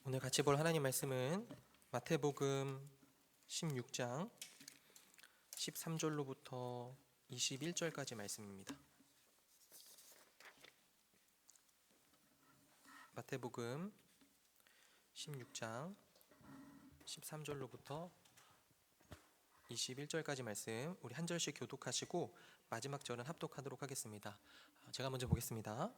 오늘 같이 볼 하나님 말씀은 마태복음 16장 13절로부터 21절까지 말씀입니다. 마태복음 16장 13절로부터 21절까지 말씀, 우리 한 절씩 교독하시고 마지막 절은 합독하도록 하겠습니다. 제가 먼저 보겠습니다.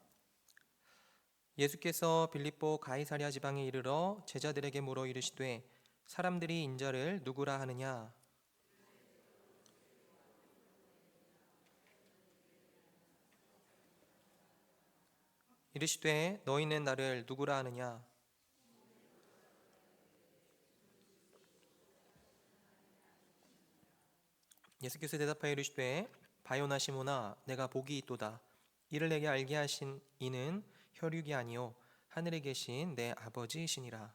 예수께서 빌립보 가이사랴 지방에 이르러 제자들에게 물어 이르시되 사람들이 인자를 누구라 하느냐? 이르시되 너희는 나를 누구라 하느냐? 예수께서 대답하여 이르시되 바요나 시몬아 내가 복이 있도다. 이를 내게 알게 하신 이는 혈육이 아니요 하늘에 계신 내 아버지이시니라.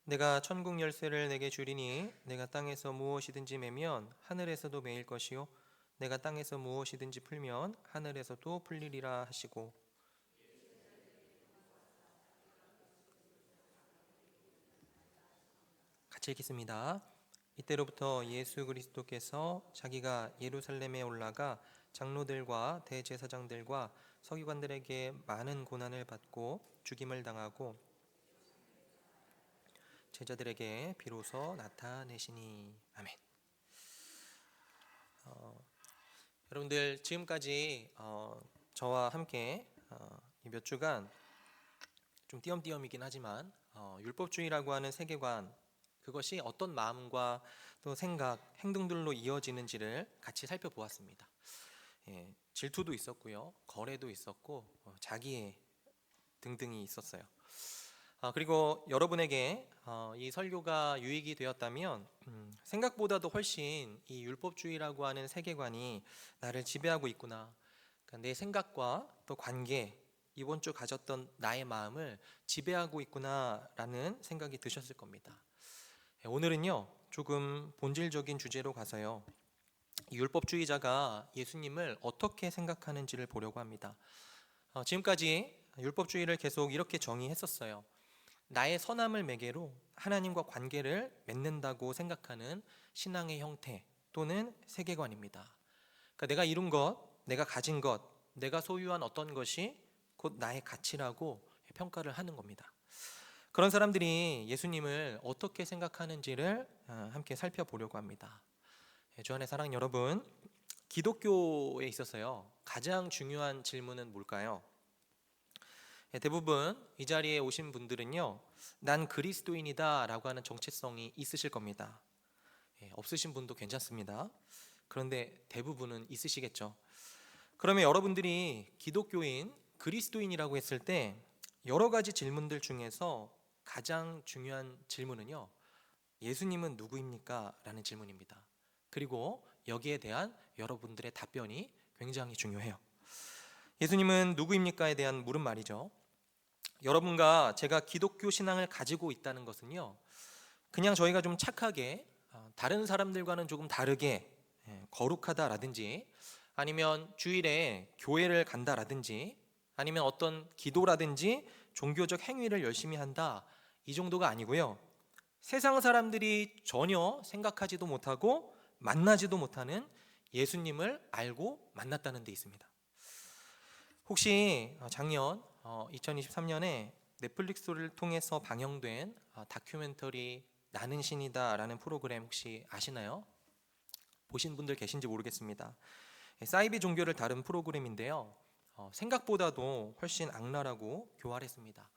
내가 천국 열쇠를 내게 주리니 내가 땅에서 무엇이든지 매면 하늘에서도 매일 것이요 내가 땅에서 무엇이든지 풀면 하늘에서도 풀리리라 하시고, 같이 읽겠습니다. 이때로부터 예수 그리스도께서 자기가 예루살렘에 올라가 장로들과 대제사장들과 서기관들에게 많은 고난을 받고 죽임을 당하고 제자들에게 비로소 나타내시니. 아멘. 여러분들 지금까지 저와 함께 이 몇 주간 좀 띄엄띄엄이긴 하지만 율법주의라고 하는 세계관, 그것이 어떤 마음과 또 생각, 행동들로 이어지는지를 같이 살펴보았습니다. 질투도 있었고요, 거래도 있었고, 자기애 등등이 있었어요. 그리고 여러분에게 이 설교가 유익이 되었다면 생각보다도 훨씬 이 율법주의라고 하는 세계관이 나를 지배하고 있구나, 그러니까 내 생각과 또 관계, 이번 주 가졌던 나의 마음을 지배하고 있구나라는 생각이 드셨을 겁니다. 오늘은요 조금 본질적인 주제로 가서요, 율법주의자가 예수님을 어떻게 생각하는지를 보려고 합니다. 지금까지 율법주의를 계속 이렇게 정의했었어요. 나의 선함을 매개로 하나님과 관계를 맺는다고 생각하는 신앙의 형태 또는 세계관입니다. 그러니까 내가 이룬 것, 내가 가진 것, 내가 소유한 어떤 것이 곧 나의 가치라고 평가를 하는 겁니다. 그런 사람들이 예수님을 어떻게 생각하는지를 함께 살펴보려고 합니다. 주안의 사랑 여러분, 기독교에 있어서요 가장 중요한 질문은 뭘까요? 대부분 이 자리에 오신 분들은요, 난 그리스도인이다 라고 하는 정체성이 있으실 겁니다. 없으신 분도 괜찮습니다. 그런데 대부분은 있으시겠죠. 그러면 여러분들이 기독교인, 그리스도인이라고 했을 때 여러 가지 질문들 중에서 가장 중요한 질문은요, 예수님은 누구입니까? 라는 질문입니다. 그리고 여기에 대한 여러분들의 답변이 굉장히 중요해요. 예수님은 누구입니까에 대한 물음 말이죠. 여러분과 제가 기독교 신앙을 가지고 있다는 것은요, 그냥 저희가 좀 착하게 다른 사람들과는 조금 다르게 거룩하다라든지, 아니면 주일에 교회를 간다라든지, 아니면 어떤 기도라든지 종교적 행위를 열심히 한다, 이 정도가 아니고요, 세상 사람들이 전혀 생각하지도 못하고 만나지도 못하는 예수님을 알고 만났다는 데 있습니다. 혹시 작년 2023년에 넷플릭스를 통해서 방영된 다큐멘터리 나는 신이다 라는 프로그램 혹시 아시나요? 보신 분들 계신지 모르겠습니다. 사이비 종교를 다룬 프로그램인데요, 생각보다도 훨씬 악랄하고 교활했습니다.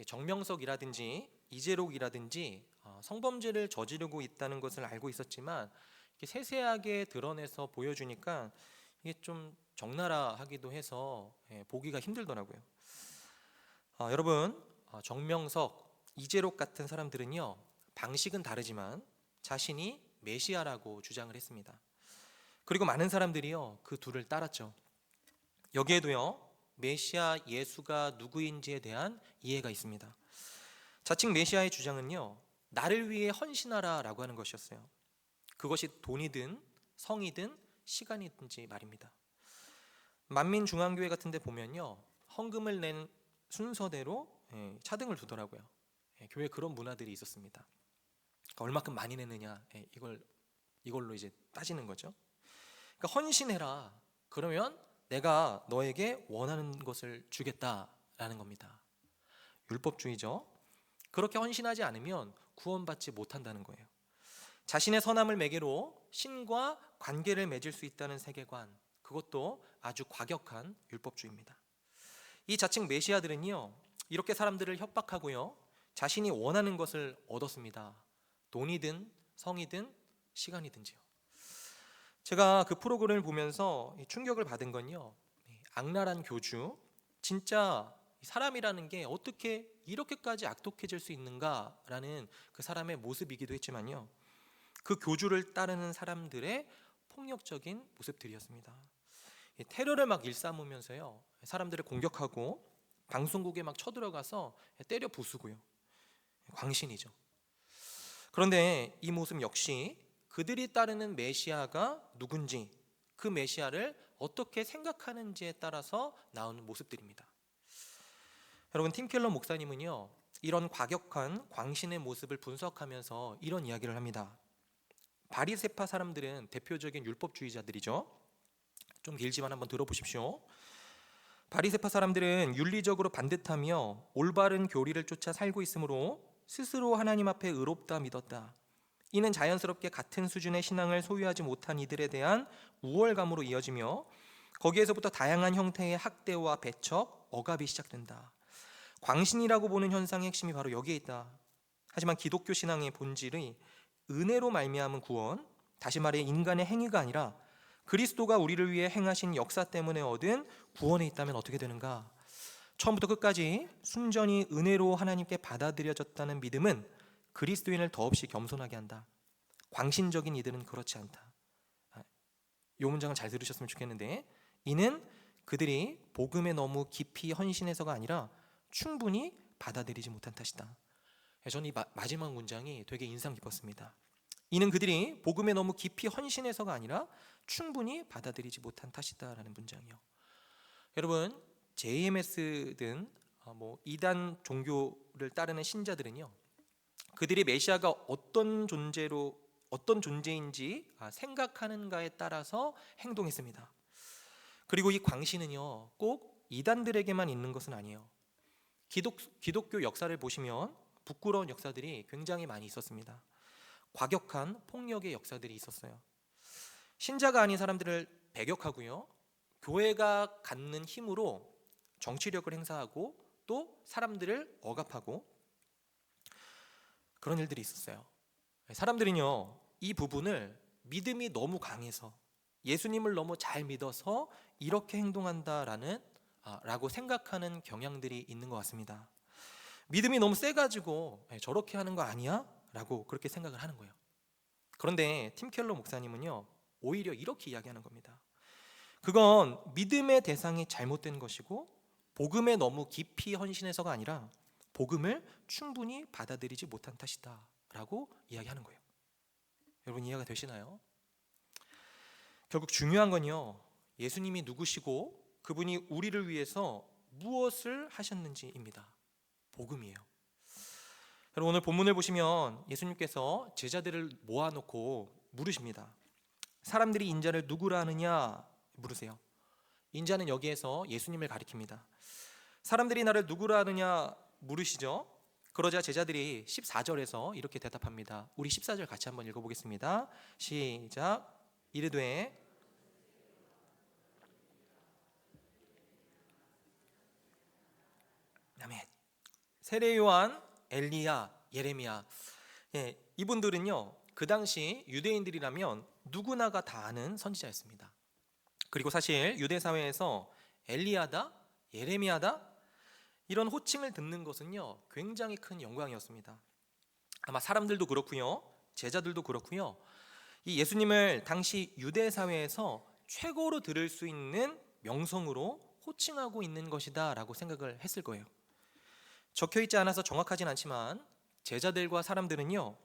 정명석이라든지 이재록이라든지 성범죄를 저지르고 있다는 것을 알고 있었지만 이렇게 세세하게 드러내서 보여주니까 이게 좀 적나라하기도 해서 보기가 힘들더라고요. 여러분, 정명석, 이재록 같은 사람들은요, 방식은 다르지만 자신이 메시아라고 주장을 했습니다. 그리고 많은 사람들이요 그 둘을 따랐죠. 여기에도요 메시아 예수가 누구인지에 대한 이해가 있습니다. 자칭 메시아의 주장은요, 나를 위해 헌신하라 라고 하는 것이었어요. 그것이 돈이든 성이든 시간이든지 말입니다. 만민중앙교회 같은 데 보면요, 헌금을 낸 순서대로 차등을 두더라고요. 교회에 그런 문화들이 있었습니다. 그러니까 얼마큼 많이 냈느냐, 이걸로 이제 따지는 거죠. 그러니까 헌신해라. 그러면 내가 너에게 원하는 것을 주겠다라는 겁니다. 율법주의죠. 그렇게 헌신하지 않으면 구원받지 못한다는 거예요. 자신의 선함을 매개로 신과 관계를 맺을 수 있다는 세계관, 그것도 아주 과격한 율법주의입니다. 이 자칭 메시아들은요, 이렇게 사람들을 협박하고요, 자신이 원하는 것을 얻었습니다. 돈이든 성이든 시간이든지요. 제가 그 프로그램을 보면서 충격을 받은 건요, 악랄한 교주, 진짜 사람이라는 게 어떻게 이렇게까지 악독해질 수 있는가라는 그 사람의 모습이기도 했지만요, 그 교주를 따르는 사람들의 폭력적인 모습들이었습니다. 테러를 막 일삼으면서요, 사람들을 공격하고 방송국에 막 쳐들어가서 때려 부수고요. 광신이죠. 그런데 이 모습 역시 그들이 따르는 메시아가 누군지, 그 메시아를 어떻게 생각하는지에 따라서 나오는 모습들입니다. 여러분, 팀 켈러 목사님은요, 이런 과격한 광신의 모습을 분석하면서 이런 이야기를 합니다. 바리새파 사람들은 대표적인 율법주의자들이죠. 좀 길지만 한번 들어보십시오. 바리새파 사람들은 윤리적으로 반듯하며 올바른 교리를 쫓아 살고 있으므로 스스로 하나님 앞에 의롭다 믿었다. 이는 자연스럽게 같은 수준의 신앙을 소유하지 못한 이들에 대한 우월감으로 이어지며 거기에서부터 다양한 형태의 학대와 배척, 억압이 시작된다. 광신이라고 보는 현상의 핵심이 바로 여기에 있다. 하지만 기독교 신앙의 본질이 은혜로 말미암은 구원, 다시 말해 인간의 행위가 아니라 그리스도가 우리를 위해 행하신 역사 때문에 얻은 구원에 있다면 어떻게 되는가? 처음부터 끝까지 순전히 은혜로 하나님께 받아들여졌다는 믿음은 그리스도인을 더없이 겸손하게 한다. 광신적인 이들은 그렇지 않다. 이 문장을 잘 들으셨으면 좋겠는데, 이는 그들이 복음에 너무 깊이 헌신해서가 아니라 충분히 받아들이지 못한 탓이다. 저는 이 마지막 문장이 되게 인상 깊었습니다. 이는 그들이 복음에 너무 깊이 헌신해서가 아니라 충분히 받아들이지 못한 탓이다라는 문장이요. 여러분, JMS든 이단 종교를 따르는 신자들은요, 그들이 메시아가 어떤 존재인지 생각하는가에 따라서 행동했습니다. 그리고 이 광신은요, 꼭 이단들에게만 있는 것은 아니에요. 기독교 역사를 보시면 부끄러운 역사들이 굉장히 많이 있었습니다. 과격한 폭력의 역사들이 있었어요. 신자가 아닌 사람들을 배격하고요, 교회가 갖는 힘으로 정치력을 행사하고 또 사람들을 억압하고 그런 일들이 있었어요. 사람들은요, 이 부분을 믿음이 너무 강해서, 예수님을 너무 잘 믿어서 이렇게 행동한다라는 라고 생각하는 경향들이 있는 것 같습니다. 믿음이 너무 세가지고 저렇게 하는 거 아니야? 라고 그렇게 생각을 하는 거예요. 그런데 팀 켈러 목사님은요, 오히려 이렇게 이야기하는 겁니다. 그건 믿음의 대상이 잘못된 것이고 복음에 너무 깊이 헌신해서가 아니라 복음을 충분히 받아들이지 못한 탓이다 라고 이야기하는 거예요. 여러분, 이해가 되시나요? 결국 중요한 건요, 예수님이 누구시고 그분이 우리를 위해서 무엇을 하셨는지입니다. 복음이에요. 여러분, 오늘 본문을 보시면 예수님께서 제자들을 모아놓고 물으십니다. 사람들이 인자를 누구라 하느냐 물으세요. 인자는 여기에서 예수님을 가리킵니다. 사람들이 나를 누구라 하느냐 물으시죠. 그러자 제자들이 14절에서 이렇게 대답합니다. 우리 14절 같이 한번 읽어보겠습니다. 시작. 이르되 아멘. 세례 요한, 엘리야, 예레미야, 이분들은요, 그 당시 유대인들이라면 누구나가 다 아는 선지자였습니다. 그리고 사실 유대 사회에서 엘리야다, 예레미야다 이런 호칭을 듣는 것은요, 굉장히 큰 영광이었습니다. 아마 사람들도 그렇고요, 제자들도 그렇고요, 이 예수님을 당시 유대 사회에서 최고로 들을 수 있는 명성으로 호칭하고 있는 것이다 라고 생각을 했을 거예요. 적혀있지 않아서 정확하진 않지만 제자들과 사람들은요,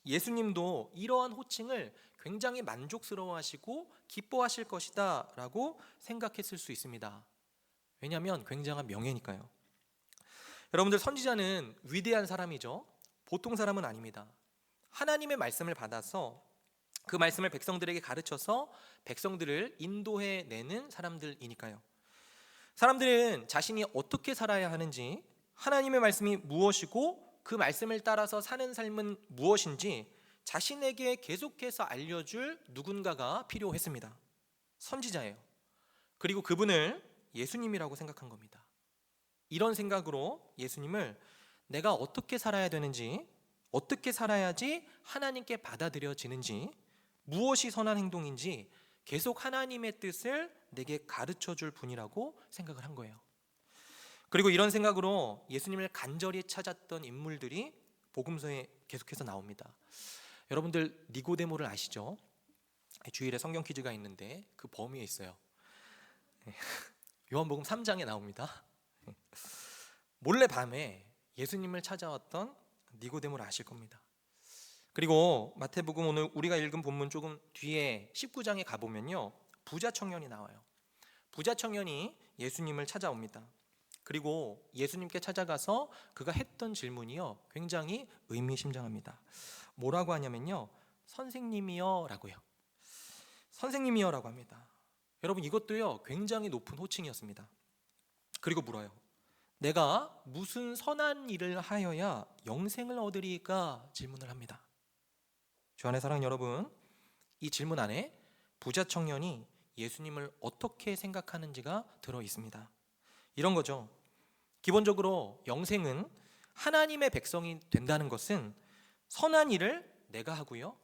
예수님도 이러한 호칭을 굉장히 만족스러워하시고 기뻐하실 것이다 라고 생각했을 수 있습니다. 왜냐하면 굉장한 명예니까요. 여러분들, 선지자는 위대한 사람이죠. 보통 사람은 아닙니다. 하나님의 말씀을 받아서 그 말씀을 백성들에게 가르쳐서 백성들을 인도해내는 사람들이니까요. 사람들은 자신이 어떻게 살아야 하는지, 하나님의 말씀이 무엇이고 그 말씀을 따라서 사는 삶은 무엇인지 자신에게 계속해서 알려줄 누군가가 필요했습니다. 선지자예요. 그리고 그분을 예수님이라고 생각한 겁니다. 이런 생각으로 예수님을 내가 어떻게 살아야 되는지, 어떻게 살아야지 하나님께 받아들여지는지, 무엇이 선한 행동인지 계속 하나님의 뜻을 내게 가르쳐 줄 분이라고 생각을 한 거예요. 그리고 이런 생각으로 예수님을 간절히 찾았던 인물들이 복음서에 계속해서 나옵니다. 여러분들, 니고데모를 아시죠? 주일에 성경 퀴즈가 있는데 그 범위에 있어요. 요한복음 3장에 나옵니다. 몰래 밤에 예수님을 찾아왔던 니고데모를 아실 겁니다. 그리고 마태복음 오늘 우리가 읽은 본문 조금 뒤에 19장에 가보면요, 부자 청년이 나와요. 부자 청년이 예수님을 찾아옵니다. 그리고 예수님께 찾아가서 그가 했던 질문이요, 굉장히 의미심장합니다. 뭐라고 하냐면요, 선생님이여 라고요. 선생님이여 라고 합니다. 여러분, 이것도요 굉장히 높은 호칭이었습니다. 그리고 물어요. 내가 무슨 선한 일을 하여야 영생을 얻으리까? 질문을 합니다. 주 안에 사랑하는 여러분, 이 질문 안에 부자 청년이 예수님을 어떻게 생각하는지가 들어 있습니다. 이런 거죠. 기본적으로 영생은 하나님의 백성이 된다는 것은 선한 일을 내가 하고요,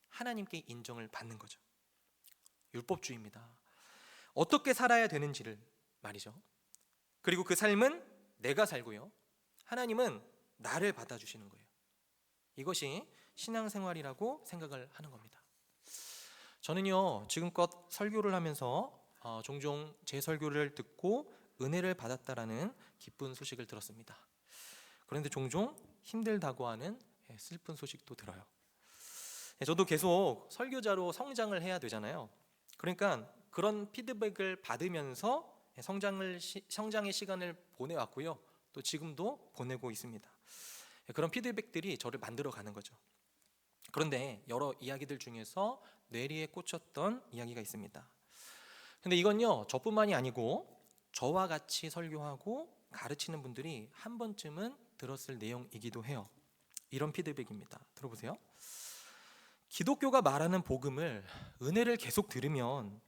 하나님께 인정을 받는 거죠. 율법주의입니다. 어떻게 살아야 되는지를 말이죠. 그리고 그 삶은 내가 살고요, 하나님은 나를 받아주시는 거예요. 이것이 신앙생활이라고 생각을 하는 겁니다. 저는요, 지금껏 설교를 하면서 종종 제 설교를 듣고 은혜를 받았다라는 기쁜 소식을 들었습니다. 그런데 종종 힘들다고 하는 슬픈 소식도 들어요. 저도 계속 설교자로 성장을 해야 되잖아요. 그러니까 그런 피드백을 받으면서 성장의 시간을 보내왔고요, 또 지금도 보내고 있습니다. 그런 피드백들이 저를 만들어가는 거죠. 그런데 여러 이야기들 중에서 뇌리에 꽂혔던 이야기가 있습니다. 근데 이건요, 저뿐만이 아니고 저와 같이 설교하고 가르치는 분들이 한 번쯤은 들었을 내용이기도 해요. 이런 피드백입니다. 들어보세요. 기독교가 말하는 복음을, 은혜를 계속 들으면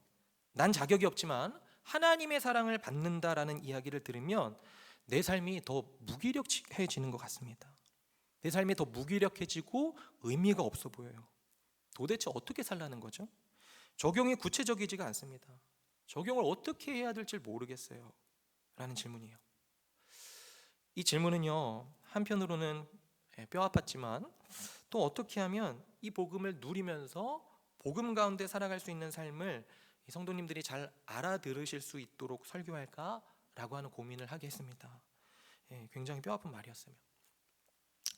난 자격이 없지만 하나님의 사랑을 받는다라는 이야기를 들으면 내 삶이 더 무기력해지는 것 같습니다. 내 삶이 더 무기력해지고 의미가 없어 보여요. 도대체 어떻게 살라는 거죠? 적용이 구체적이지가 않습니다. 적용을 어떻게 해야 될지 모르겠어요 라는 질문이에요. 이 질문은요, 한편으로는 뼈 아팠지만 또 어떻게 하면 이 복음을 누리면서 복음 가운데 살아갈 수 있는 삶을 성도님들이 잘 알아들으실 수 있도록 설교할까라고 하는 고민을 하게 했습니다. 굉장히 뼈 아픈 말이었어요.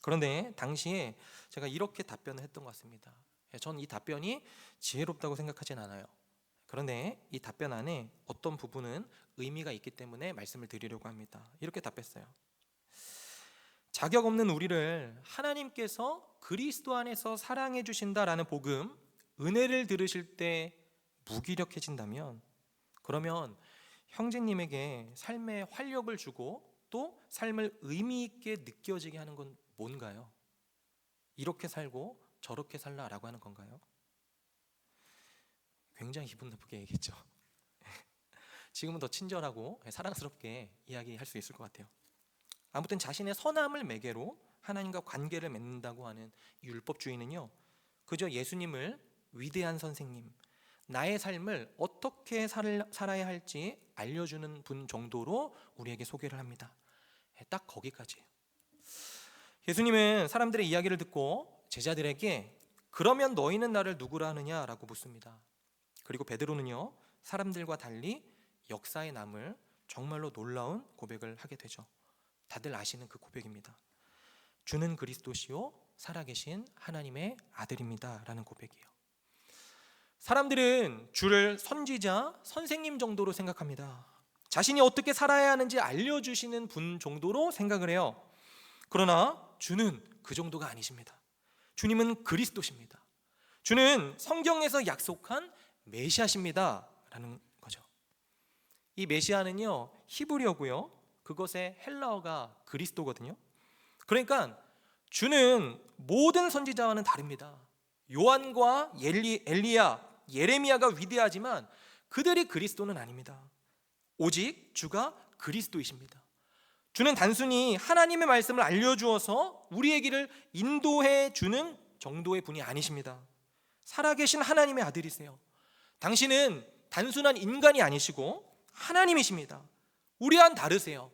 그런데 당시에 제가 이렇게 답변을 했던 것 같습니다. 전 이 답변이 지혜롭다고 생각하진 않아요. 그런데 이 답변 안에 어떤 부분은 의미가 있기 때문에 말씀을 드리려고 합니다. 이렇게 답했어요. 자격 없는 우리를 하나님께서 그리스도 안에서 사랑해 주신다라는 복음, 은혜를 들으실 때 무기력해진다면, 그러면 형제님에게 삶의 활력을 주고 또 삶을 의미 있게 느껴지게 하는 건 뭔가요? 이렇게 살고 저렇게 살라라고 하는 건가요? 굉장히 기분 나쁘게 얘기했죠. 지금은 더 친절하고 사랑스럽게 이야기할 수 있을 것 같아요. 아무튼 자신의 선함을 매개로 하나님과 관계를 맺는다고 하는 율법주의는요, 그저 예수님을 위대한 선생님, 나의 삶을 어떻게 살아야 할지 알려주는 분 정도로 우리에게 소개를 합니다. 딱 거기까지예요. 예수님은 사람들의 이야기를 듣고 제자들에게 그러면 너희는 나를 누구라 하느냐라고 묻습니다. 그리고 베드로는요, 사람들과 달리 역사에 남을 정말로 놀라운 고백을 하게 되죠. 다들 아시는 그 고백입니다. 주는 그리스도시요 살아계신 하나님의 아들입니다 라는 고백이에요. 사람들은 주를 선지자, 선생님 정도로 생각합니다. 자신이 어떻게 살아야 하는지 알려주시는 분 정도로 생각을 해요. 그러나 주는 그 정도가 아니십니다. 주님은 그리스도십니다. 주는 성경에서 약속한 메시아십니다 라는 거죠. 이 메시아는요, 히브리어고요, 그것의 헬라어가 그리스도거든요. 그러니까 주는 모든 선지자와는 다릅니다. 요한과 엘리야, 예레미야가 위대하지만 그들이 그리스도는 아닙니다. 오직 주가 그리스도이십니다. 주는 단순히 하나님의 말씀을 알려주어서 우리의 길을 인도해 주는 정도의 분이 아니십니다. 살아계신 하나님의 아들이세요. 당신은 단순한 인간이 아니시고 하나님이십니다. 우리와는 다르세요.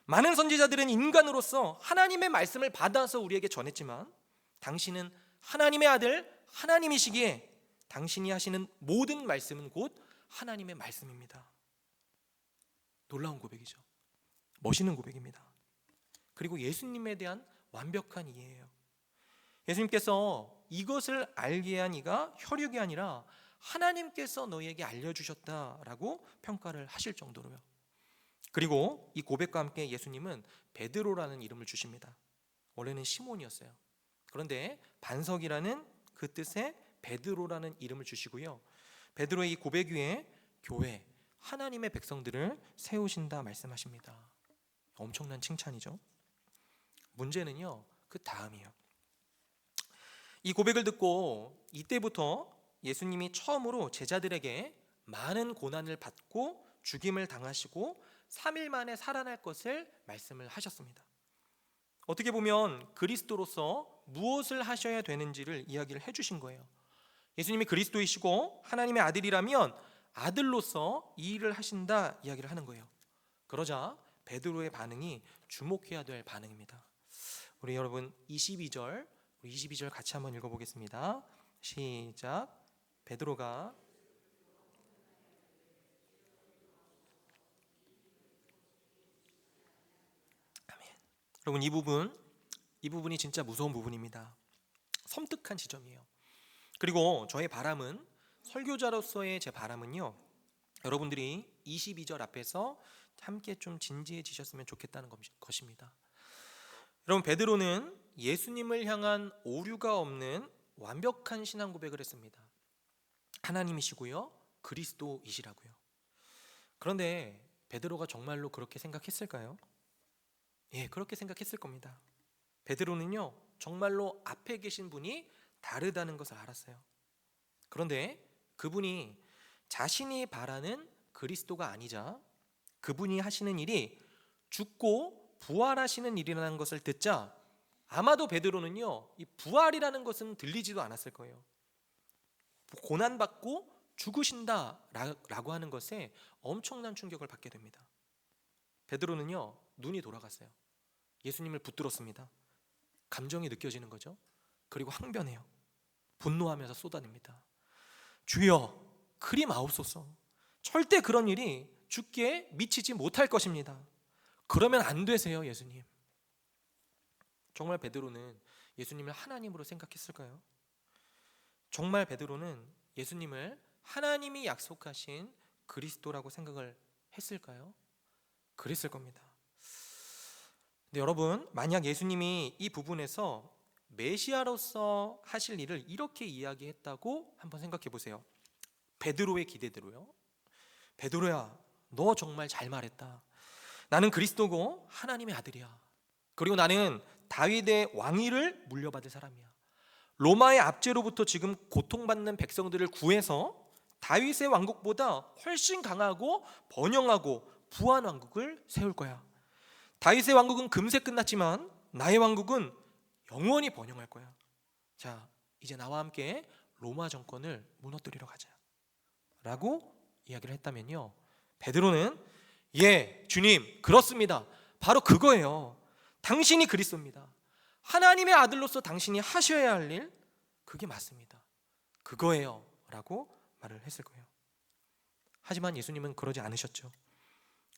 많은 선지자들은 인간으로서 하나님의 말씀을 받아서 우리에게 전했지만 당신은 하나님의 아들, 하나님이시기에 당신이 하시는 모든 말씀은 곧 하나님의 말씀입니다. 놀라운 고백이죠. 멋있는 고백입니다. 그리고 예수님에 대한 완벽한 이해예요. 예수님께서 이것을 알게 한 이가 혈육이 아니라 하나님께서 너희에게 알려주셨다라고 평가를 하실 정도로요. 그리고 이 고백과 함께 예수님은 베드로라는 이름을 주십니다. 원래는 시몬이었어요. 그런데 반석이라는 그 뜻의 베드로라는 이름을 주시고요, 베드로의 이 고백 위에 교회, 하나님의 백성들을 세우신다 말씀하십니다. 엄청난 칭찬이죠. 문제는요, 그 다음이에요. 이 고백을 듣고 이때부터 예수님이 처음으로 제자들에게 많은 고난을 받고 죽임을 당하시고 3일 만에 살아날 것을 말씀을 하셨습니다. 어떻게 보면 그리스도로서 무엇을 하셔야 되는지를 이야기를 해주신 거예요. 예수님이 그리스도이시고 하나님의 아들이라면 아들로서 이 일을 하신다 이야기를 하는 거예요. 그러자 베드로의 반응이 주목해야 될 반응입니다. 우리 여러분 22절 같이 한번 읽어보겠습니다. 시작. 베드로가 아멘. 여러분 이 부분이 진짜 무서운 부분입니다. 섬뜩한 지점이에요. 그리고 저의 바람은, 설교자로서의 제 바람은요, 여러분들이 22절 앞에서 함께 좀 진지해지셨으면 좋겠다는 것입니다. 여러분, 베드로는 예수님을 향한 오류가 없는 완벽한 신앙 고백을 했습니다. 하나님이시고요, 그리스도이시라고요. 그런데 베드로가 정말로 그렇게 생각했을까요? 예, 그렇게 생각했을 겁니다. 베드로는요, 정말로 앞에 계신 분이 다르다는 것을 알았어요. 그런데 그분이 자신이 바라는 그리스도가 아니자 그분이 하시는 일이 죽고 부활하시는 일이라는 것을 듣자 아마도 베드로는요, 이 부활이라는 것은 들리지도 않았을 거예요. 고난받고 죽으신다라고 하는 것에 엄청난 충격을 받게 됩니다. 베드로는요, 눈이 돌아갔어요. 예수님을 붙들었습니다. 감정이 느껴지는 거죠. 그리고 항변해요. 분노하면서 쏟아냅니다. 주여, 그리 마옵소서. 절대 그런 일이 주께 미치지 못할 것입니다. 그러면 안 되세요, 예수님. 정말 베드로는 예수님을 하나님으로 생각했을까요? 정말 베드로는 예수님을 하나님이 약속하신 그리스도라고 생각을 했을까요? 그랬을 겁니다. 근데 여러분, 만약 예수님이 이 부분에서 메시아로서 하실 일을 이렇게 이야기했다고 한번 생각해 보세요. 베드로의 기대대로요. 베드로야, 너 정말 잘 말했다. 나는 그리스도고 하나님의 아들이야. 그리고 나는 다윗의 왕위를 물려받을 사람이야. 로마의 압제로부터 지금 고통받는 백성들을 구해서 다윗의 왕국보다 훨씬 강하고 번영하고 부한 왕국을 세울 거야. 다윗의 왕국은 금세 끝났지만 나의 왕국은 영원히 번영할 거야. 자, 이제 나와 함께 로마 정권을 무너뜨리러 가자 라고 이야기를 했다면요, 베드로는 예, 주님, 그렇습니다. 바로 그거예요. 당신이 그리스도입니다. 하나님의 아들로서 당신이 하셔야 할 일, 그게 맞습니다. 그거예요 라고 말을 했을 거예요. 하지만 예수님은 그러지 않으셨죠.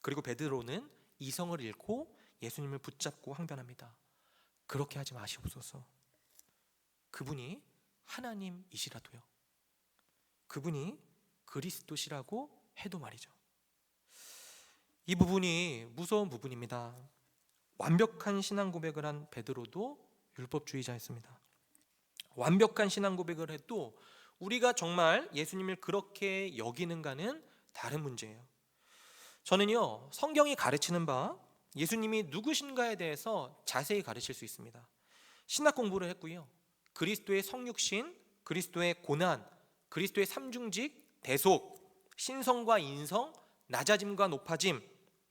그리고 베드로는 이성을 잃고 예수님을 붙잡고 항변합니다. 그렇게 하지 마시옵소서. 그분이 하나님이시라도요. 그분이 그리스도시라고 해도 말이죠. 이 부분이 무서운 부분입니다. 완벽한 신앙 고백을 한 베드로도 율법주의자였습니다. 완벽한 신앙 고백을 해도 우리가 정말 예수님을 그렇게 여기는가는 다른 문제예요. 저는요, 성경이 가르치는 바 예수님이 누구신가에 대해서 자세히 가르칠 수 있습니다. 신학 공부를 했고요, 그리스도의 성육신, 그리스도의 고난, 그리스도의 삼중직, 대속, 신성과 인성, 낮아짐과 높아짐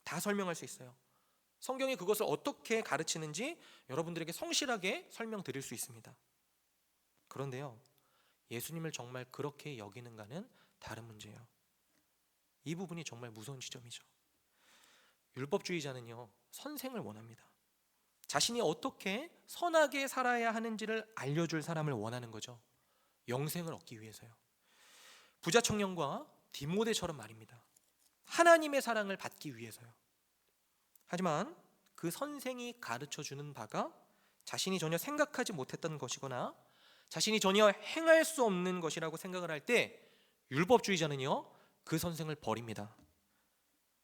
다 설명할 수 있어요. 성경이 그것을 어떻게 가르치는지 여러분들에게 성실하게 설명드릴 수 있습니다. 그런데요, 예수님을 정말 그렇게 여기는가는 다른 문제예요. 이 부분이 정말 무서운 지점이죠. 율법주의자는요, 선생을 원합니다. 자신이 어떻게 선하게 살아야 하는지를 알려줄 사람을 원하는 거죠. 영생을 얻기 위해서요. 부자 청년과 디모데처럼 말입니다. 하나님의 사랑을 받기 위해서요. 하지만 그 선생이 가르쳐주는 바가 자신이 전혀 생각하지 못했던 것이거나 자신이 전혀 행할 수 없는 것이라고 생각을 할 때 율법주의자는요, 그 선생을 버립니다.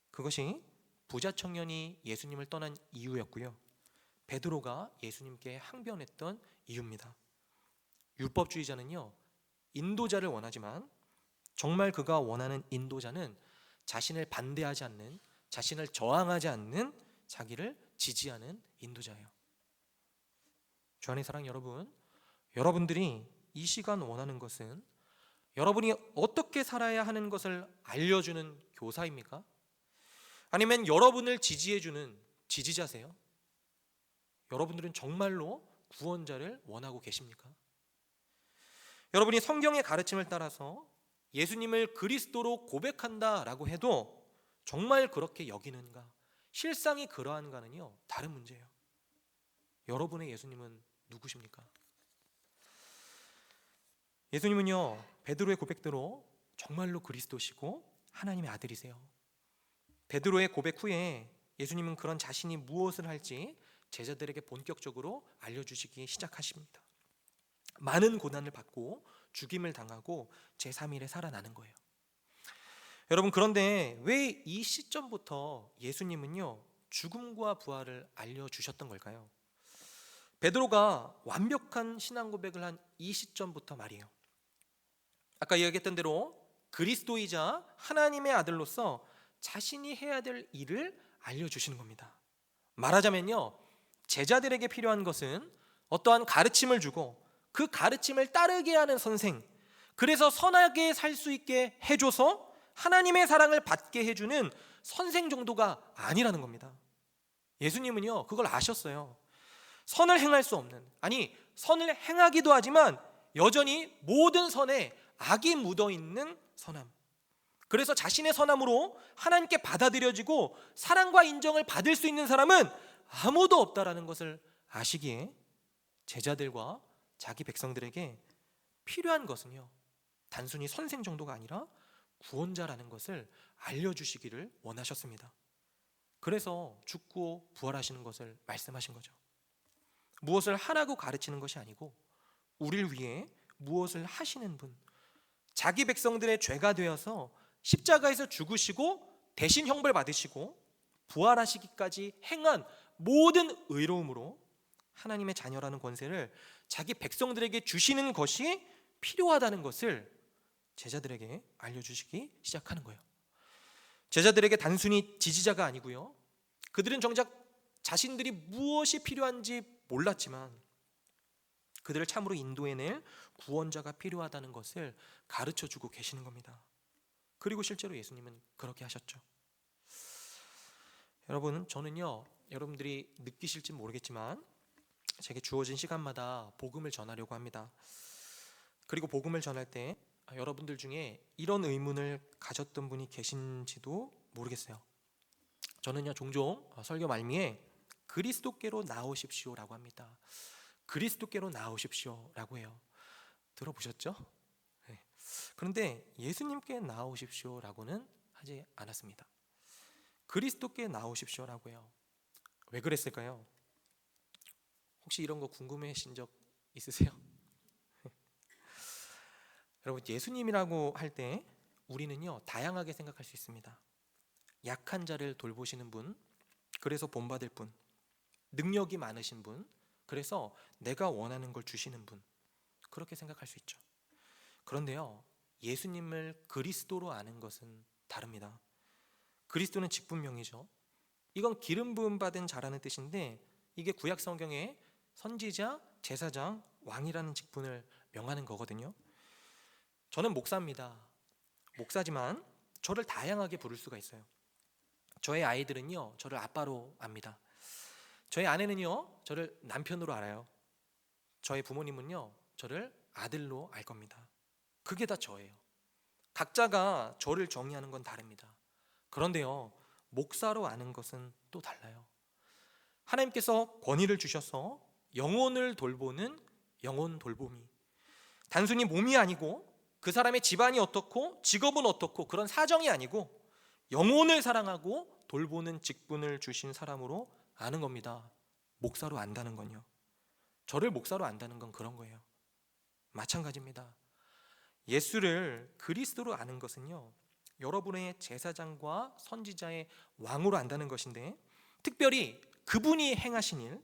그것이 부자 청년이 예수님을 떠난 이유였고요, 베드로가 예수님께 항변했던 이유입니다. 율법주의자는요, 인도자를 원하지만 정말 그가 원하는 인도자는 자신을 반대하지 않는, 자신을 저항하지 않는, 자기를 지지하는 인도자예요. 주 안의 사랑 여러분, 여러분들이 이 시간 원하는 것은 여러분이 어떻게 살아야 하는 것을 알려주는 교사입니까? 아니면 여러분을 지지해주는 지지자세요? 여러분들은 정말로 구원자를 원하고 계십니까? 여러분이 성경의 가르침을 따라서 예수님을 그리스도로 고백한다라고 해도 정말 그렇게 여기는가, 실상이 그러한가는요, 다른 문제예요. 여러분의 예수님은 누구십니까? 예수님은요, 베드로의 고백대로 정말로 그리스도시고 하나님의 아들이세요. 베드로의 고백 후에 예수님은 그런 자신이 무엇을 할지 제자들에게 본격적으로 알려주시기 시작하십니다. 많은 고난을 받고 죽임을 당하고 제3일에 살아나는 거예요. 여러분, 그런데 왜 이 시점부터 예수님은요, 죽음과 부활을 알려주셨던 걸까요? 베드로가 완벽한 신앙 고백을 한 이 시점부터 말이에요. 아까 이야기했던 대로 그리스도이자 하나님의 아들로서 자신이 해야 될 일을 알려주시는 겁니다. 말하자면요, 제자들에게 필요한 것은 어떠한 가르침을 주고 그 가르침을 따르게 하는 선생, 그래서 선하게 살 수 있게 해줘서 하나님의 사랑을 받게 해주는 선생 정도가 아니라는 겁니다. 예수님은요, 그걸 아셨어요. 선을 행할 수 없는, 아니 선을 행하기도 하지만 여전히 모든 선에 악이 묻어있는 선함, 그래서 자신의 선함으로 하나님께 받아들여지고 사랑과 인정을 받을 수 있는 사람은 아무도 없다라는 것을 아시기에 제자들과 자기 백성들에게 필요한 것은요, 단순히 선생 정도가 아니라 구원자라는 것을 알려주시기를 원하셨습니다. 그래서 죽고 부활하시는 것을 말씀하신 거죠. 무엇을 하라고 가르치는 것이 아니고 우리를 위해 무엇을 하시는 분, 자기 백성들의 죄가 되어서 십자가에서 죽으시고 대신 형벌 받으시고 부활하시기까지 행한 모든 의로움으로 하나님의 자녀라는 권세를 자기 백성들에게 주시는 것이 필요하다는 것을 제자들에게 알려주시기 시작하는 거예요. 제자들에게 단순히 지지자가 아니고요, 그들은 정작 자신들이 무엇이 필요한지 몰랐지만 그들을 참으로 인도해낼 구원자가 필요하다는 것을 가르쳐주고 계시는 겁니다. 그리고 실제로 예수님은 그렇게 하셨죠. 여러분, 저는요, 여러분들이 느끼실지 모르겠지만 제게 주어진 시간마다 복음을 전하려고 합니다. 그리고 복음을 전할 때 여러분들 중에 이런 의문을 가졌던 분이 계신지도 모르겠어요. 저는요, 종종 설교 말미에 그리스도께로 나오십시오라고 합니다. 그리스도께로 나오십시오라고 해요. 들어보셨죠? 네. 그런데 예수님께 나오십시오라고는 하지 않았습니다. 그리스도께 나오십시오라고 해요. 왜 그랬을까요? 혹시 이런 거 궁금해하신 적 있으세요? 여러분, 예수님이라고 할 때 우리는요 다양하게 생각할 수 있습니다. 약한 자를 돌보시는 분, 그래서 본받을 분, 능력이 많으신 분, 그래서 내가 원하는 걸 주시는 분, 그렇게 생각할 수 있죠. 그런데요, 예수님을 그리스도로 아는 것은 다릅니다. 그리스도는 직분명이죠. 이건 기름 부음 받은 자라는 뜻인데, 이게 구약 성경에 선지자, 제사장, 왕이라는 직분을 명하는 거거든요. 저는 목사입니다. 목사지만 저를 다양하게 부를 수가 있어요. 저의 아이들은요 저를 아빠로 압니다. 저의 아내는요 저를 남편으로 알아요. 저의 부모님은요 저를 아들로 알 겁니다. 그게 다 저예요. 각자가 저를 정의하는 건 다릅니다. 그런데요, 목사로 아는 것은 또 달라요. 하나님께서 권위를 주셔서 영혼을 돌보는 영혼 돌봄이, 단순히 몸이 아니고 그 사람의 집안이 어떻고 직업은 어떻고 그런 사정이 아니고 영혼을 사랑하고 돌보는 직분을 주신 사람으로 아는 겁니다. 목사로 안다는 건요. 저를 목사로 안다는 건 그런 거예요. 마찬가지입니다. 예수를 그리스도로 아는 것은요, 여러분의 제사장과 선지자의 왕으로 안다는 것인데, 특별히 그분이 행하신 일,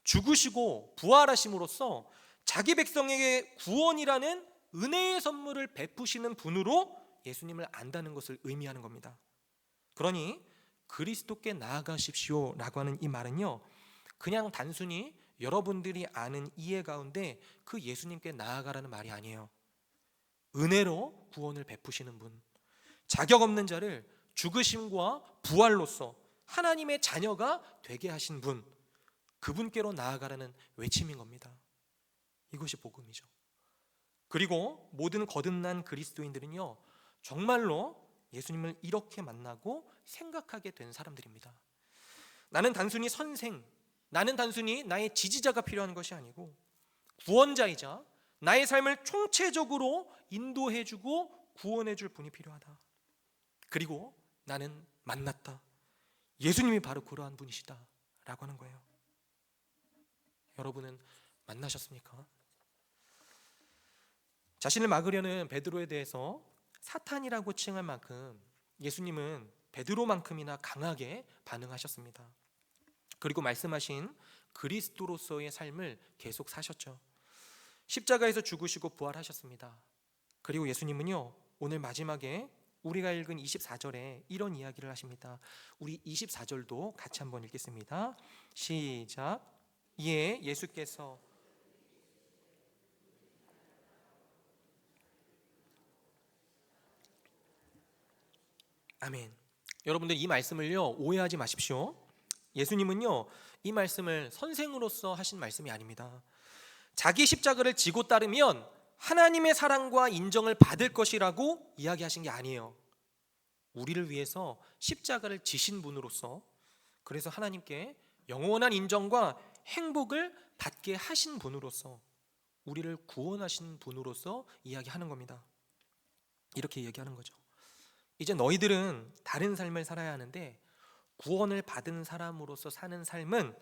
죽으시고 부활하심으로써 자기 백성에게 구원이라는 은혜의 선물을 베푸시는 분으로 예수님을 안다는 것을 의미하는 겁니다. 그러니 그리스도께 나아가십시오 라고 하는 이 말은요, 그냥 단순히 여러분들이 아는 이해 가운데 그 예수님께 나아가라는 말이 아니에요. 은혜로 구원을 베푸시는 분, 자격 없는 자를 죽으심과 부활로써 하나님의 자녀가 되게 하신 분, 그분께로 나아가라는 외침인 겁니다. 이것이 복음이죠. 그리고 모든 거듭난 그리스도인들은요 정말로 예수님을 이렇게 만나고 생각하게 된 사람들입니다. 나는 단순히 선생, 나는 단순히 나의 지지자가 필요한 것이 아니고 구원자이자 나의 삶을 총체적으로 인도해주고 구원해줄 분이 필요하다. 그리고 나는 만났다. 예수님이 바로 그러한 분이시다 라고 하는 거예요. 여러분은 만나셨습니까? 자신을 막으려는 베드로에 대해서 사탄이라고 칭할 만큼 예수님은 베드로만큼이나 강하게 반응하셨습니다. 그리고 말씀하신 그리스도로서의 삶을 계속 사셨죠. 십자가에서 죽으시고 부활하셨습니다. 그리고 예수님은요 오늘 마지막에 우리가 읽은 24절에 이런 이야기를 하십니다. 우리 24절도 같이 한번 읽겠습니다. 시작. 이에 예수께서 아멘. 여러분들 이 말씀을요 오해하지 마십시오. 예수님은요 이 말씀을 선생으로서 하신 말씀이 아닙니다. 자기 십자가를 지고 따르면 하나님의 사랑과 인정을 받을 것이라고 이야기하신 게 아니에요. 우리를 위해서 십자가를 지신 분으로서, 그래서 하나님께 영원한 인정과 행복을 받게 하신 분으로서, 우리를 구원하신 분으로서 이야기하는 겁니다. 이렇게 얘기하는 거죠. 이제 너희들은 다른 삶을 살아야 하는데 구원을 받은 사람으로서 사는 삶은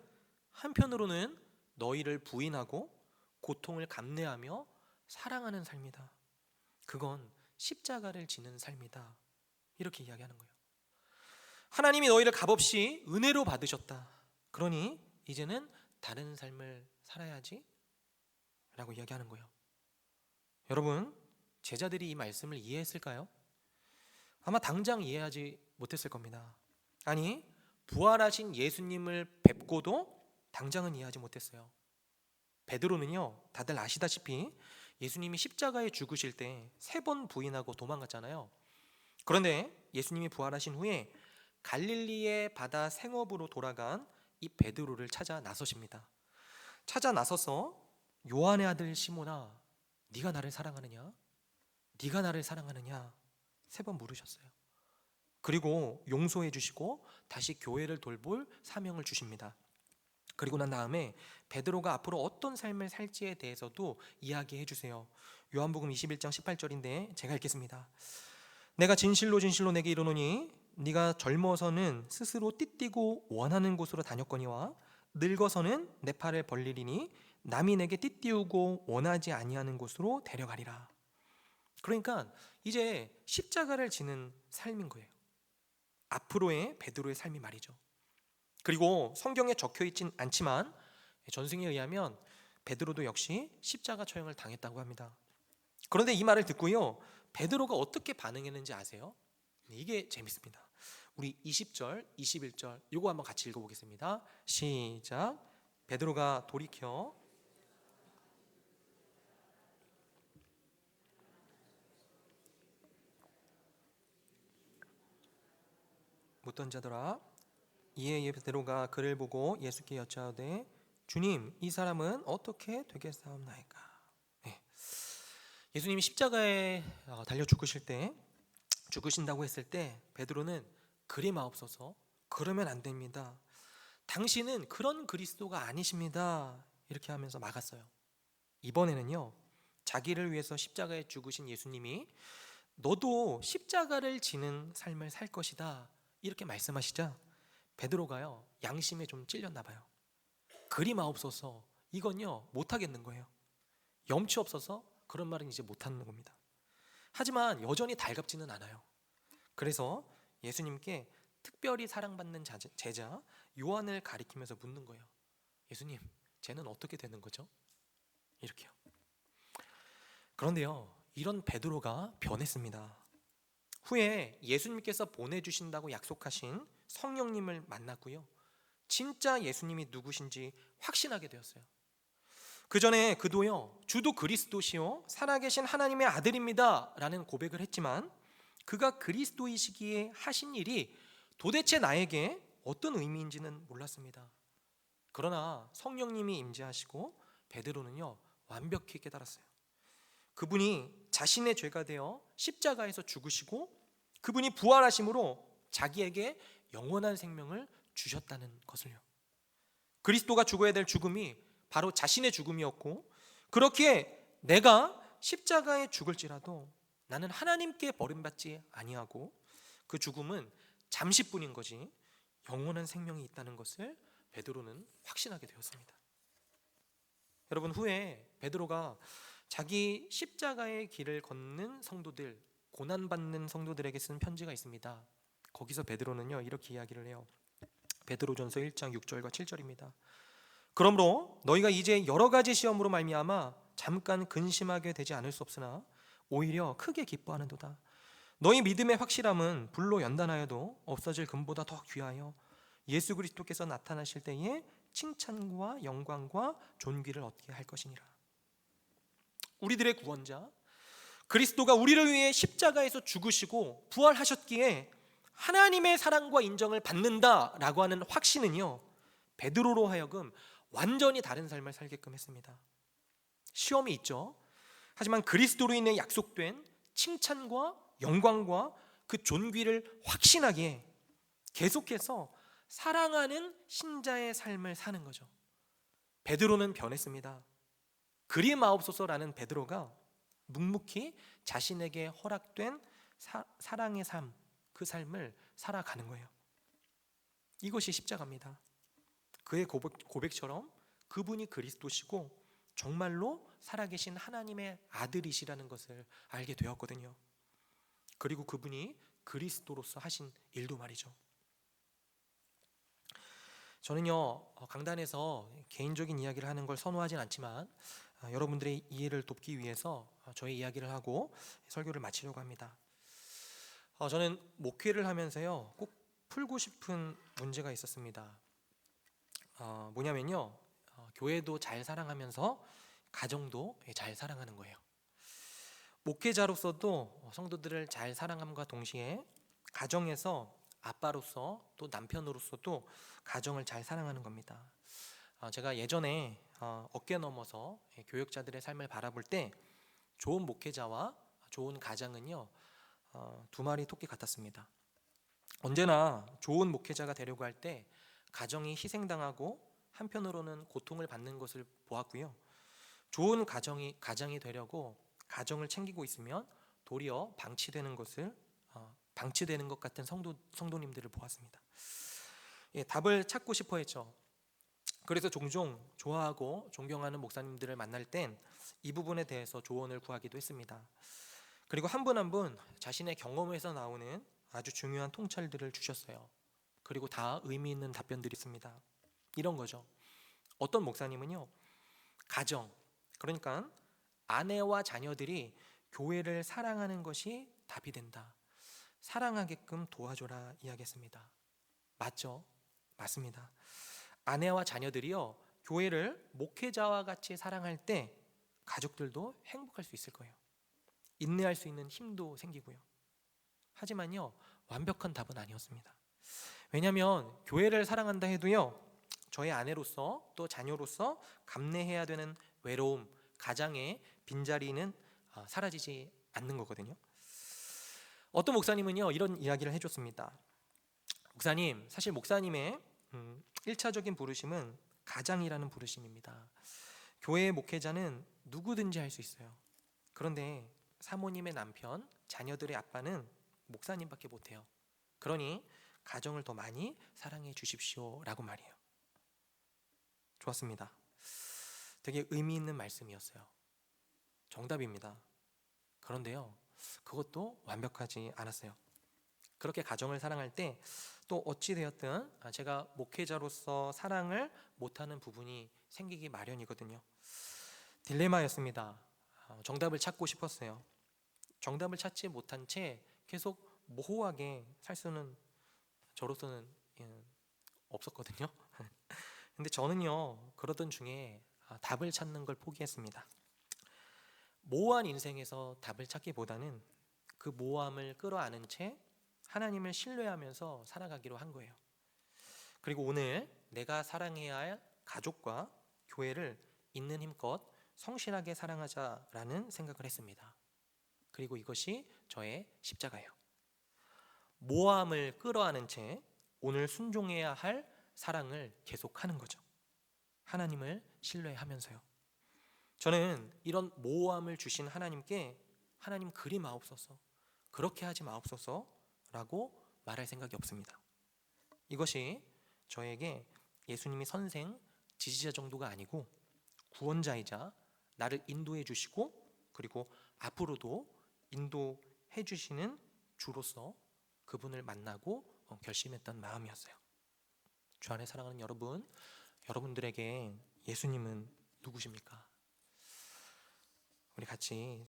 한편으로는 너희를 부인하고 고통을 감내하며 사랑하는 삶이다. 그건 십자가를 지는 삶이다. 이렇게 이야기하는 거예요. 하나님이 너희를 값없이 은혜로 받으셨다. 그러니 이제는 다른 삶을 살아야지 라고 이야기하는 거예요. 여러분, 제자들이 이 말씀을 이해했을까요? 아마 당장 이해하지 못했을 겁니다. 아니, 부활하신 예수님을 뵙고도 당장은 이해하지 못했어요. 베드로는요 다들 아시다시피 예수님이 십자가에 죽으실 때 3번 부인하고 도망갔잖아요. 그런데 예수님이 부활하신 후에 갈릴리의 바다 생업으로 돌아간 이 베드로를 찾아 나서십니다. 찾아 나서서 요한의 아들 시몬아, 네가 나를 사랑하느냐? 네가 나를 사랑하느냐? 3번 물으셨어요. 그리고 용서해 주시고 다시 교회를 돌볼 사명을 주십니다. 그리고 난 다음에 베드로가 앞으로 어떤 삶을 살지에 대해서도 이야기해 주세요. 요한복음 21장 18절인데 제가 읽겠습니다. 내가 진실로 진실로 내게 이르노니 네가 젊어서는 스스로 띠띠고 원하는 곳으로 다녔거니와 늙어서는 내 팔을 벌리리니 남이 내게 띠띠우고 원하지 아니하는 곳으로 데려가리라. 그러니까 이제 십자가를 지는 삶인 거예요. 앞으로의 베드로의 삶이 말이죠. 그리고 성경에 적혀 있진 않지만 전승에 의하면 베드로도 역시 십자가 처형을 당했다고 합니다. 그런데 이 말을 듣고요, 베드로가 어떻게 반응했는지 아세요? 이게 재밌습니다. 우리 20절, 21절 이거 한번 같이 읽어보겠습니다. 시작. 베드로가 돌이켜 묻던 자더라. 이에 베드로가 그를 보고 예수께 여짜오되 주님, 이 사람은 어떻게 되겠사옵나이까? 네. 예수님이 십자가에 달려 죽으실 때, 죽으신다고 했을 때 베드로는 그리 마옵소서, 그러면 안 됩니다, 당신은 그런 그리스도가 아니십니다, 이렇게 하면서 막았어요. 이번에는요, 자기를 위해서 십자가에 죽으신 예수님이 너도 십자가를 지는 삶을 살 것이다 이렇게 말씀하시자 베드로가요, 양심에 좀 찔렸나 봐요. 그리 마옵소서, 이건요 못하겠는 거예요. 염치 없어서 그런 말은 이제 못하는 겁니다. 하지만 여전히 달갑지는 않아요. 그래서 예수님께 특별히 사랑받는 제자 요한을 가리키면서 묻는 거예요. 예수님, 쟤는 어떻게 되는 거죠? 이렇게요. 그런데요, 이런 베드로가 변했습니다. 후에 예수님께서 보내주신다고 약속하신 성령님을 만났고요, 진짜 예수님이 누구신지 확신하게 되었어요. 그 전에 그도요, 주도 그리스도시요 살아계신 하나님의 아들입니다 라는 고백을 했지만 그가 그리스도이시기에 하신 일이 도대체 나에게 어떤 의미인지는 몰랐습니다. 그러나 성령님이 임재하시고 베드로는요 완벽히 깨달았어요. 그분이 자신의 죄가 되어 십자가에서 죽으시고 그분이 부활하심으로 자기에게 영원한 생명을 주셨다는 것을요. 그리스도가 죽어야 될 죽음이 바로 자신의 죽음이었고, 그렇기에 내가 십자가에 죽을지라도 나는 하나님께 버림받지 아니하고 그 죽음은 잠시뿐인 거지 영원한 생명이 있다는 것을 베드로는 확신하게 되었습니다. 여러분, 후에 베드로가 자기 십자가의 길을 걷는 성도들, 고난받는 성도들에게 쓴 편지가 있습니다. 거기서 베드로는요 이렇게 이야기를 해요. 베드로전서 1장 6절과 7절입니다. 그러므로 너희가 이제 여러 가지 시험으로 말미암아 잠깐 근심하게 되지 않을 수 없으나 오히려 크게 기뻐하는도다. 너희 믿음의 확실함은 불로 연단하여도 없어질 금보다 더 귀하여 예수 그리스도께서 나타나실 때에 칭찬과 영광과 존귀를 얻게 할 것이니라. 우리들의 구원자 그리스도가 우리를 위해 십자가에서 죽으시고 부활하셨기에 하나님의 사랑과 인정을 받는다라고 하는 확신은요, 베드로로 하여금 완전히 다른 삶을 살게끔 했습니다. 시험이 있죠. 하지만 그리스도로 인해 약속된 칭찬과 영광과 그 존귀를 확신하기에 계속해서 사랑하는 신자의 삶을 사는 거죠. 베드로는 변했습니다. 그리 마옵소서라는 베드로가 묵묵히 자신에게 허락된 사랑의 삶, 그 삶을 살아가는 거예요. 이것이 십자가입니다. 그의 고백처럼 그분이 그리스도시고 정말로 살아계신 하나님의 아들이시라는 것을 알게 되었거든요. 그리고 그분이 그리스도로서 하신 일도 말이죠. 저는요 강단에서 개인적인 이야기를 하는 걸 선호하진 않지만 여러분들의 이해를 돕기 위해서 저의 이야기를 하고 설교를 마치려고 합니다. 저는 목회를 하면서요 꼭 풀고 싶은 문제가 있었습니다. 뭐냐면요, 교회도 잘 사랑하면서 가정도 잘 사랑하는 거예요. 목회자로서도 성도들을 잘 사랑함과 동시에 가정에서 아빠로서 또 남편으로서도 가정을 잘 사랑하는 겁니다. 제가 예전에 어깨 넘어서 교역자들의 삶을 바라볼 때 좋은 목회자와 좋은 가장은요 두 마리 토끼 같았습니다. 언제나 좋은 목회자가 되려고 할 때 가정이 희생당하고 한편으로는 고통을 받는 것을 보았고요, 좋은 가장이 되려고 가정을 챙기고 있으면 도리어 방치되는 것 같은 성도님들을 보았습니다. 답을 찾고 싶어 했죠. 그래서 종종 좋아하고 존경하는 목사님들을 만날 땐 이 부분에 대해서 조언을 구하기도 했습니다. 그리고 한 분 한 분 자신의 경험에서 나오는 아주 중요한 통찰들을 주셨어요. 그리고 다 의미 있는 답변들이 있습니다. 이런 거죠. 어떤 목사님은요, 가정, 그러니까 아내와 자녀들이 교회를 사랑하는 것이 답이 된다. 사랑하게끔 도와줘라 이야기했습니다. 맞죠? 맞습니다. 아내와 자녀들이요, 교회를 목회자와 같이 사랑할 때 가족들도 행복할 수 있을 거예요. 인내할 수 있는 힘도 생기고요. 하지만요, 완벽한 답은 아니었습니다. 왜냐하면 교회를 사랑한다 해도요, 저의 아내로서 또 자녀로서 감내해야 되는 외로움, 가장의 빈자리는 사라지지 않는 거거든요. 어떤 목사님은요, 이런 이야기를 해줬습니다. 목사님, 사실 목사님의 1차적인 부르심은 가장이라는 부르심입니다. 교회의 목회자는 누구든지 할 수 있어요. 그런데 사모님의 남편, 자녀들의 아빠는 목사님밖에 못해요. 그러니 가정을 더 많이 사랑해 주십시오 라고 말이에요. 좋았습니다. 되게 의미 있는 말씀이었어요. 정답입니다. 그런데요, 그것도 완벽하지 않았어요. 그렇게 가정을 사랑할 때 또 어찌 되었든 제가 목회자로서 사랑을 못하는 부분이 생기기 마련이거든요. 딜레마였습니다. 정답을 찾고 싶었어요. 정답을 찾지 못한 채 계속 모호하게 살 수는 저로서는 없었거든요. 근데 저는요, 그러던 중에 답을 찾는 걸 포기했습니다. 모호한 인생에서 답을 찾기보다는 그 모호함을 끌어안은 채 하나님을 신뢰하면서 살아가기로 한 거예요. 그리고 오늘 내가 사랑해야 할 가족과 교회를 있는 힘껏 성실하게 사랑하자라는 생각을 했습니다. 그리고 이것이 저의 십자가예요. 모호함을 끌어안은 채 오늘 순종해야 할 사랑을 계속하는 거죠. 하나님을 신뢰하면서요. 저는 이런 모호함을 주신 하나님께 하나님 그리 마옵소서, 그렇게 하지 마옵소서 라고 말할 생각이 없습니다. 이것이 저에게 예수님이 선생, 지지자 정도가 아니고 구원자이자 나를 인도해 주시고 그리고 앞으로도 인도해 주시는 주로서 그분을 만나고 결심했던 마음이었어요. 주 안에 사랑하는 여러분, 여러분들에게 예수님은 누구십니까? 우리 같이